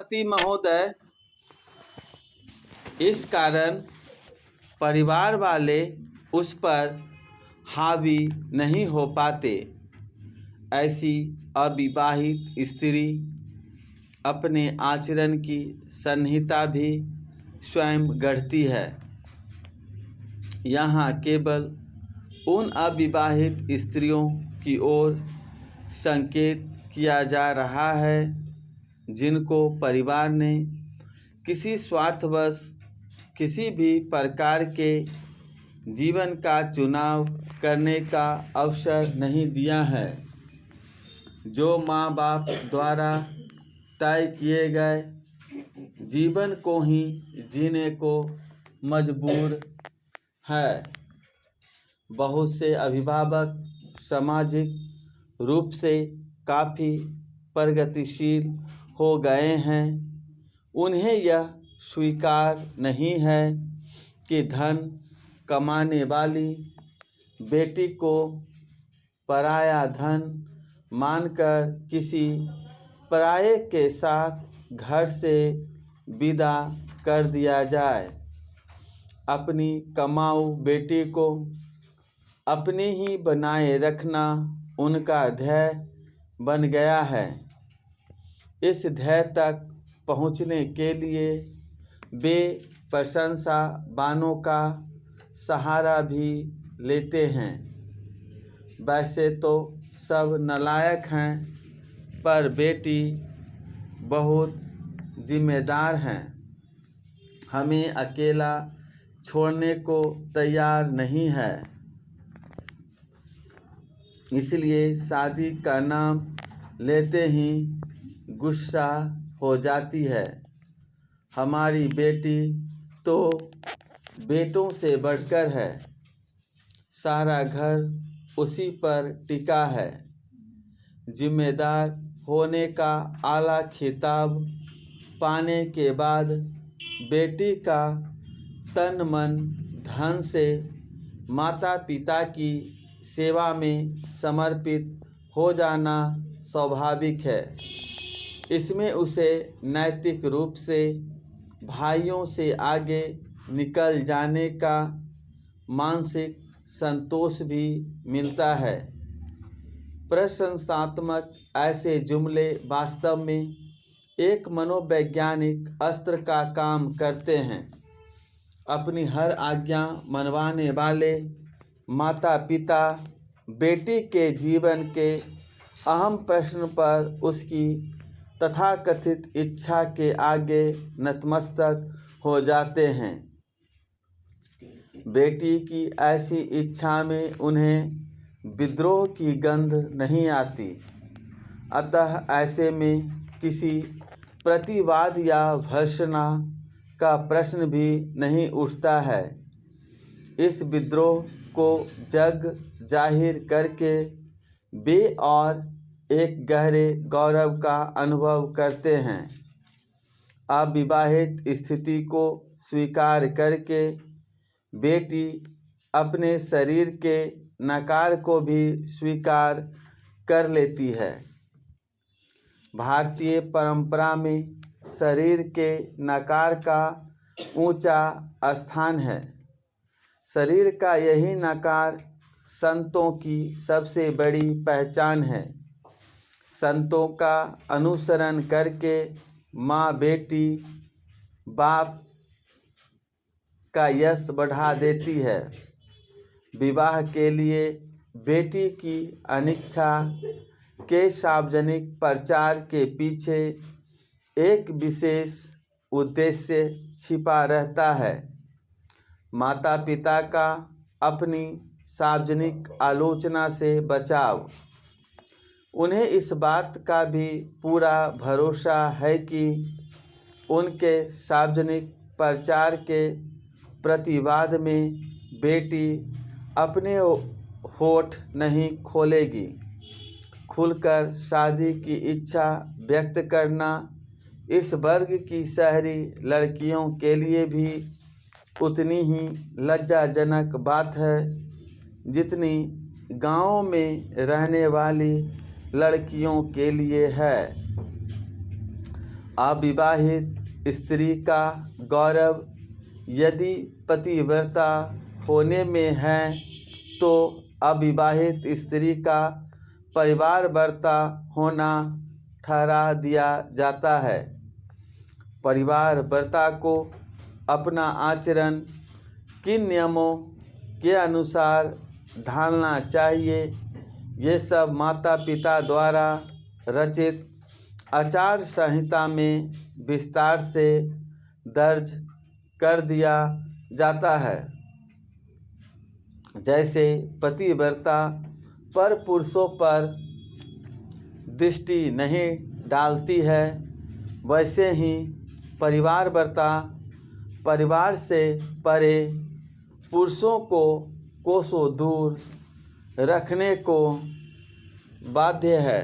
पति महोदय, इस कारण परिवार वाले उस पर हावी नहीं हो पाते। ऐसी अविवाहित स्त्री अपने आचरण की संहिता भी स्वयं गढ़ती है। यहाँ केवल उन अविवाहित स्त्रियों की ओर संकेत किया जा रहा है जिनको परिवार ने किसी स्वार्थवश किसी भी प्रकार के जीवन का चुनाव करने का अवसर नहीं दिया है, जो माँ बाप द्वारा तय किए गए जीवन को ही जीने को मजबूर है। बहुत से अभिभावक सामाजिक रूप से काफ़ी प्रगतिशील हो गए हैं। उन्हें यह स्वीकार नहीं है कि धन कमाने वाली बेटी को पराया धन मानकर किसी पराये के साथ घर से विदा कर दिया जाए। अपनी कमाऊ बेटी को अपने ही बनाए रखना उनका ध्येय बन गया है। इस ध्येय तक पहुँचने के लिए वे प्रशंसा बानों का सहारा भी लेते हैं। वैसे तो सब नालायक हैं, पर बेटी बहुत जिम्मेदार हैं। हमें अकेला छोड़ने को तैयार नहीं है, इसलिए शादी का नाम लेते ही गुस्सा हो जाती है। हमारी बेटी तो बेटों से बढ़कर है, सारा घर उसी पर टिका है। जिम्मेदार होने का आला खिताब पाने के बाद बेटी का तन मन धन से माता पिता की सेवा में समर्पित हो जाना स्वाभाविक है। इसमें उसे नैतिक रूप से भाइयों से आगे निकल जाने का मानसिक संतोष भी मिलता है। प्रशंसात्मक ऐसे जुमले वास्तव में एक मनोवैज्ञानिक अस्त्र का काम करते हैं। अपनी हर आज्ञा मनवाने वाले माता पिता बेटी के जीवन के अहम प्रश्न पर उसकी तथाकथित इच्छा के आगे नतमस्तक हो जाते हैं। बेटी की ऐसी इच्छा में उन्हें विद्रोह की गंध नहीं आती, अतः ऐसे में किसी प्रतिवाद या भर्त्सना का प्रश्न भी नहीं उठता है। इस विद्रोह को जग जाहिर करके वे और एक गहरे गौरव का अनुभव करते हैं। अविवाहित स्थिति को स्वीकार करके बेटी अपने शरीर के नकार को भी स्वीकार कर लेती है। भारतीय परंपरा में शरीर के नकार का ऊंचा स्थान है। शरीर का यही नकार संतों की सबसे बड़ी पहचान है। संतों का अनुसरण करके माँ बेटी बाप का यश बढ़ा देती है। विवाह के लिए बेटी की अनिच्छा के सार्वजनिक प्रचार के पीछे एक विशेष उद्देश्य छिपा रहता है। माता पिता का अपनी सार्वजनिक आलोचना से बचाव। उन्हें इस बात का भी पूरा भरोसा है कि उनके सार्वजनिक प्रचार के प्रतिवाद में बेटी अपने होठ नहीं खोलेगी। खुलकर शादी की इच्छा व्यक्त करना इस वर्ग की शहरी लड़कियों के लिए भी उतनी ही लज्जाजनक बात है जितनी गाँव में रहने वाली लड़कियों के लिए है। अविवाहित स्त्री का गौरव यदि पतिव्रता होने में है तो अविवाहित स्त्री का परिवारव्रता होना ठहरा दिया जाता है। परिवारव्रता को अपना आचरण किन नियमों के अनुसार ढालना चाहिए, ये सब माता पिता द्वारा रचित आचार संहिता में विस्तार से दर्ज कर दिया जाता है। जैसे पतिव्रता पर पुरुषों पर दृष्टि नहीं डालती है, वैसे ही परिवारव्रता परिवार से परे पुरुषों को कोसों दूर रखने को बाध्य है।